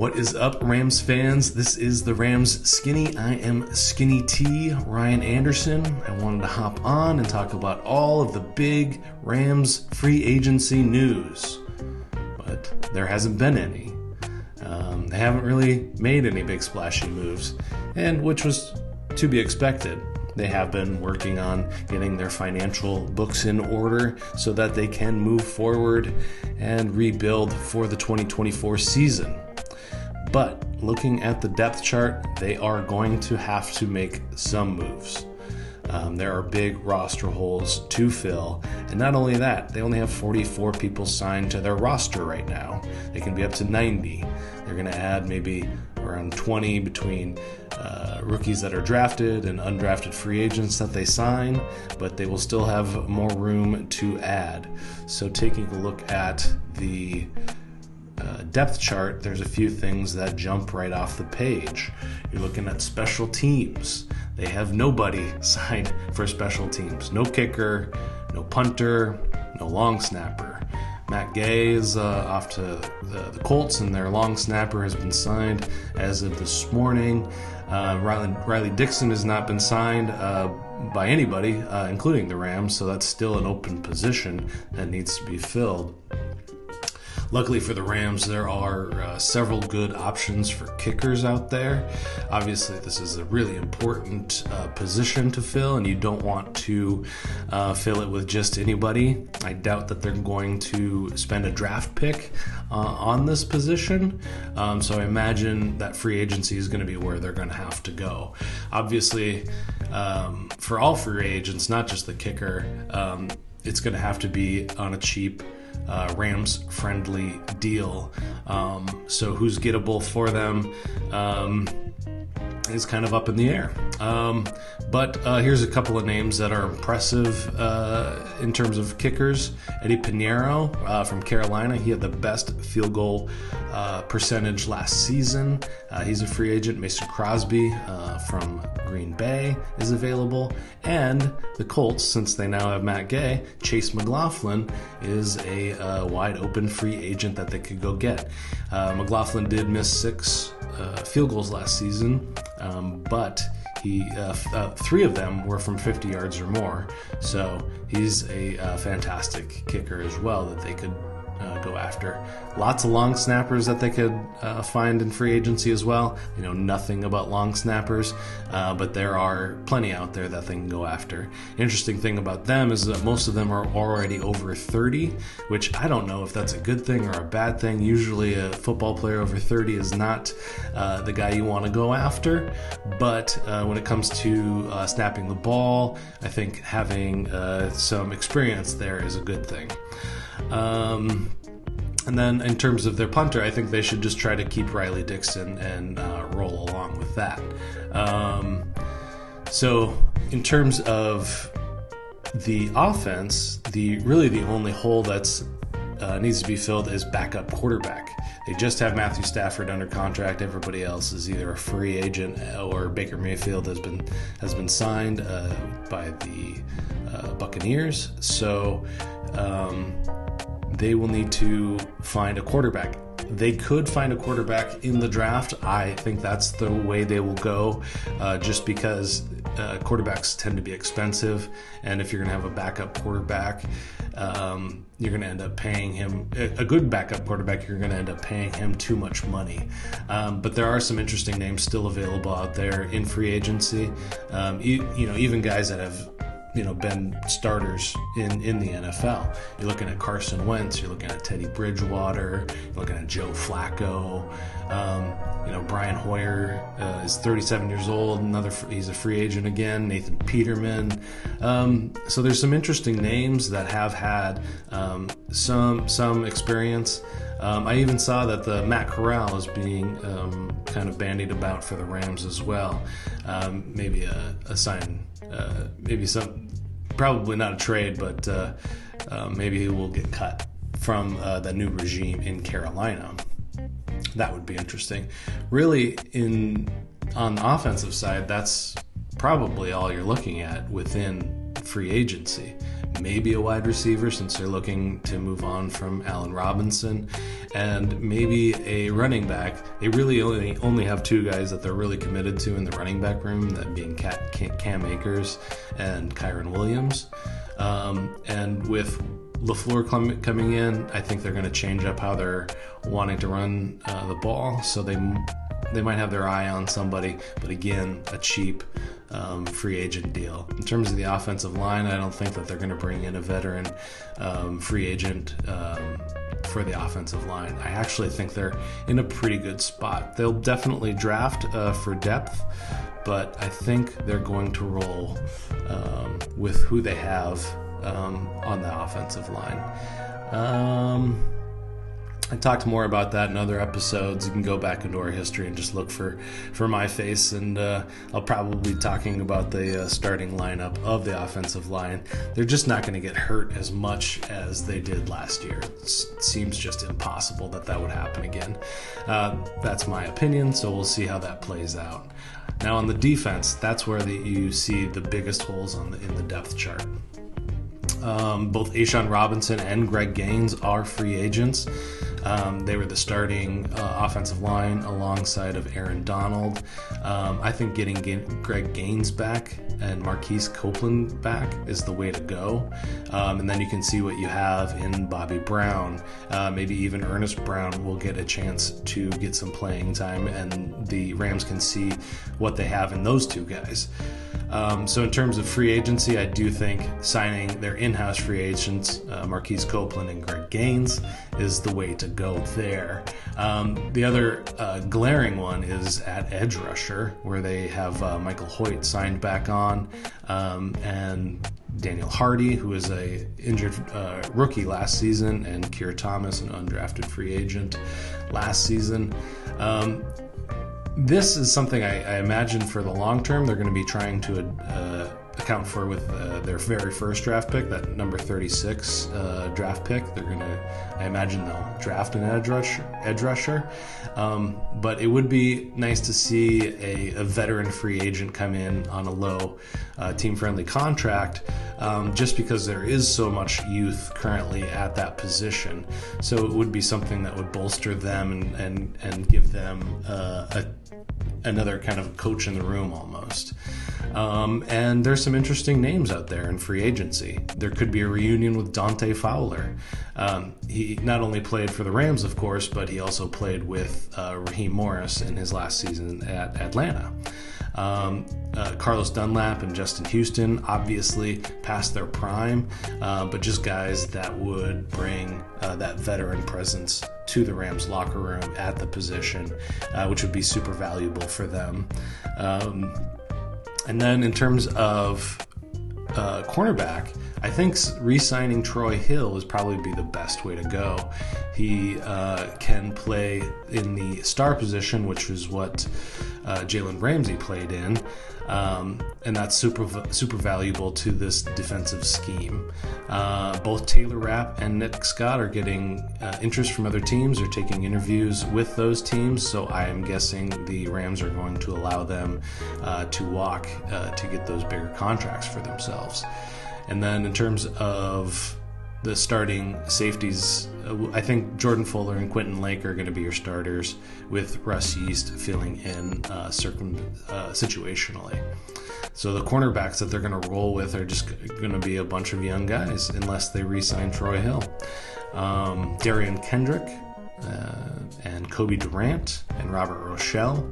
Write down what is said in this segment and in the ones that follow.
What is up, Rams fans? This is the Rams Skinny. I am Skinny T, Ryan Anderson. I wanted to hop on and talk about all of the big Rams free agency news, but there hasn't been any. They haven't really made any big splashy moves, and which was to be expected. They have been working on getting their financial books in order so that they can move forward and rebuild for the 2024 season. But looking at the depth chart, they are going to have to make some moves. There are big roster holes to fill. And not only that, they only have 44 people signed to their roster right now. They can be up to 90. They're going to add maybe around 20 between rookies that are drafted and undrafted free agents that they sign, but they will still have more room to add. So taking a look at the depth chart, there's a few things that jump right off the page. You're looking at special teams. They have nobody signed for special teams. No kicker, no punter, no long snapper. Matt Gay is off to the Colts, and their long snapper has been signed as of this morning. Riley Dixon has not been signed by anybody, including the Rams, so that's still an open position that needs to be filled. Luckily for the Rams, there are several good options for kickers out there. Obviously, this is a really important position to fill, and you don't want to fill it with just anybody. I doubt that they're going to spend a draft pick on this position, so I imagine that free agency is going to be where they're going to have to go. Obviously, for all free agents, not just the kicker, it's going to have to be on a cheap Rams-friendly deal. So who's gettable for them is kind of up in the air. But here's a couple of names that are impressive in terms of kickers. Eddie Pinheiro from Carolina. He had the best field goal percentage last season. He's a free agent. Mason Crosby from Green Bay is available. And the Colts, since they now have Matt Gay, Chase McLaughlin is a wide open free agent that they could go get. McLaughlin did miss 6 field goals last season, but he 3 of them were from 50 yards or more. So he's a fantastic kicker as well that they could go after. Lots of long snappers that they could find in free agency as well. You know nothing about long snappers, but there are plenty out there that they can go after. Interesting thing about them is that most of them are already over 30, which I don't know if that's a good thing or a bad thing. Usually a football player over 30 is not the guy you want to go after, but when it comes to snapping the ball, I think having some experience there is a good thing. And then in terms of their punter, I think they should just try to keep Riley Dixon and roll along with that. So in terms of the offense, the only hole that's needs to be filled is backup quarterback. They just have Matthew Stafford under contract. Everybody else is either a free agent or Baker Mayfield has been signed by the Buccaneers. So they will need to find a quarterback. They could find a quarterback in the draft. I think that's the way they will go, just because quarterbacks tend to be expensive, and if you're going to have a backup quarterback, you're going to end up paying him a good backup quarterback. You're going to end up paying him too much money. But there are some interesting names still available out there in free agency. Even guys that have been starters in the NFL. You're looking at Carson Wentz, you're looking at Teddy Bridgewater, you're looking at Joe Flacco. Brian Hoyer is 37 years old. He's a free agent again. Nathan Peterman. So there's some interesting names that have had some experience. I even saw that the Matt Corral is being kind of bandied about for the Rams as well. Maybe a sign. Probably not a trade, but maybe he will get cut from the new regime in Carolina. That would be interesting. Really, on the offensive side, that's probably all you're looking at within free agency. Maybe a wide receiver, since they're looking to move on from Allen Robinson, and maybe a running back. They really only have two guys that they're really committed to in the running back room, that being Cam Akers and Kyron Williams. And with LaFleur coming in, I think they're going to change up how they're wanting to run the ball. So they might have their eye on somebody, but again, a cheap free agent deal. In terms of the offensive line, I don't think that they're going to bring in a veteran free agent for the offensive line. I actually think they're in a pretty good spot. They'll definitely draft for depth, but I think they're going to roll with who they have on the offensive line. I talked more about that in other episodes. You can go back into our history and just look for my face, and I'll probably be talking about the starting lineup of the offensive line. They're just not going to get hurt as much as they did last year. It seems just impossible that would happen again. That's my opinion, so we'll see how that plays out. Now on the defense, that's where you see the biggest holes in the depth chart. Both A'Shawn Robinson and Greg Gaines are free agents. They were the starting offensive line alongside of Aaron Donald. I think getting Greg Gaines back and Marquise Copeland back is the way to go. And then you can see what you have in Bobby Brown. Maybe even Ernest Brown will get a chance to get some playing time, and the Rams can see what they have in those two guys. So in terms of free agency, I do think signing their in-house free agents, Marquise Copeland and Greg Gaines, is the way to go there. The other glaring one is at edge rusher, where they have Michael Hoyt signed back on, and Daniel Hardy, who is a injured rookie last season, and Keir Thomas, an undrafted free agent last season. This is something I imagine for the long term they're going to be trying to account for with their very first draft pick, that number 36 draft pick. I imagine they'll draft an edge rusher. But it would be nice to see a veteran free agent come in on a low team-friendly contract, just because there is so much youth currently at that position. So it would be something that would bolster them and give them another kind of coach in the room almost. And there's some interesting names out there in free agency. There could be a reunion with Dante Fowler. He not only played for the Rams, of course, but he also played with Raheem Morris in his last season at Atlanta. Carlos Dunlap and Justin Houston obviously past their prime, but just guys that would bring that veteran presence to the Rams locker room at the position, which would be super valuable for them. And then in terms of cornerback, I think re-signing Troy Hill is probably be the best way to go. He can play in the star position, which is what Jalen Ramsey played in, and that's super valuable to this defensive scheme. Both Taylor Rapp and Nick Scott are getting interest from other teams, or taking interviews with those teams, so I am guessing the Rams are going to allow them to walk to get those bigger contracts for themselves. And then in terms of the starting safeties, I think Jordan Fuller and Quentin Lake are going to be your starters, with Russ Yeast filling in situationally. So the cornerbacks that they're going to roll with are just going to be a bunch of young guys, unless they re-sign Troy Hill. Derion Kendrick and Kobe Durant and Robert Rochelle.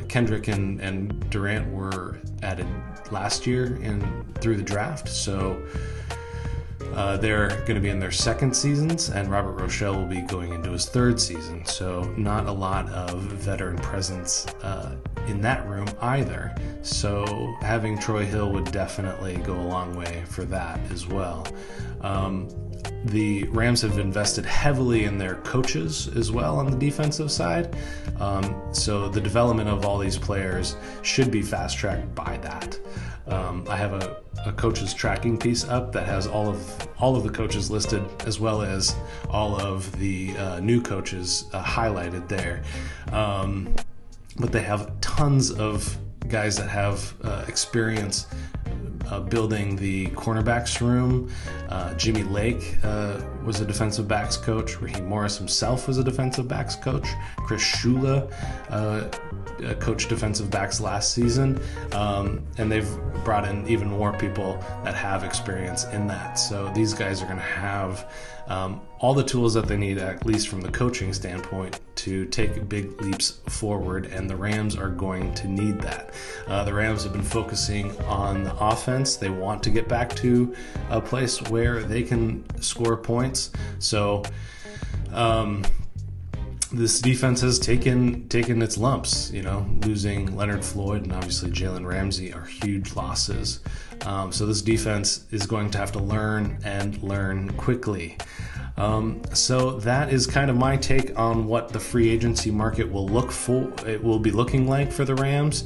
Kendrick and Durant were added last year through the draft, so they're going to be in their second seasons, and Robert Rochelle will be going into his third season, so not a lot of veteran presence in that room either. So having Troy Hill would definitely go a long way for that as well. The Rams have invested heavily in their coaches as well on the defensive side. So the development of all these players should be fast-tracked by that. I have a coaches tracking piece up that has all of the coaches listed, as well as all of the new coaches highlighted there. But they have tons of guys that have experience building the cornerbacks room. Jimmy Lake was a defensive backs coach. Raheem Morris himself was a defensive backs coach. Chris Shula coached defensive backs last season. And they've brought in even more people that have experience in that. So these guys are going to have all the tools that they need, at least from the coaching standpoint, to take big leaps forward, and the Rams are going to need that. The Rams have been focusing on the offense. They want to get back to a place where they can score points. So this defense has taken its lumps. Losing Leonard Floyd and obviously Jalen Ramsey are huge losses. So this defense is going to have to learn quickly. So that is kind of my take on what the free agency market will be looking like for the Rams.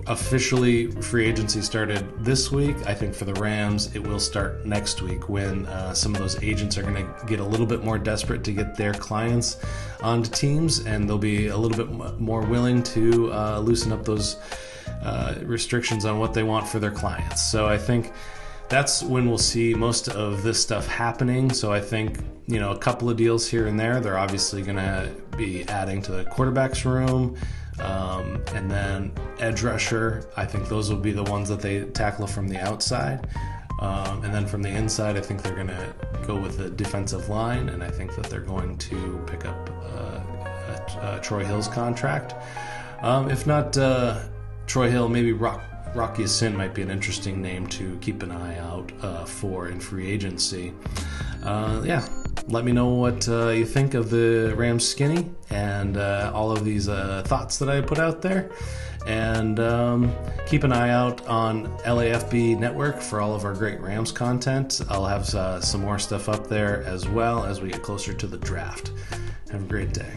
Officially, free agency started this week. I think for the Rams, it will start next week when some of those agents are going to get a little bit more desperate to get their clients onto teams, and they'll be a little bit more willing to loosen up those restrictions on what they want for their clients. So I think that's when we'll see most of this stuff happening. So I think, a couple of deals here and there. They're obviously going to be adding to the quarterback's room. And then edge rusher, I think those will be the ones that they tackle from the outside. And then from the inside, I think they're going to go with the defensive line, and I think that they're going to pick up Troy Hill's contract. If not Troy Hill, maybe Rocky Sin might be an interesting name to keep an eye out for in free agency. Let me know what you think of the Rams skinny and all of these thoughts that I put out there. And keep an eye out on LAFB Network for all of our great Rams content. I'll have some more stuff up there as well as we get closer to the draft. Have a great day.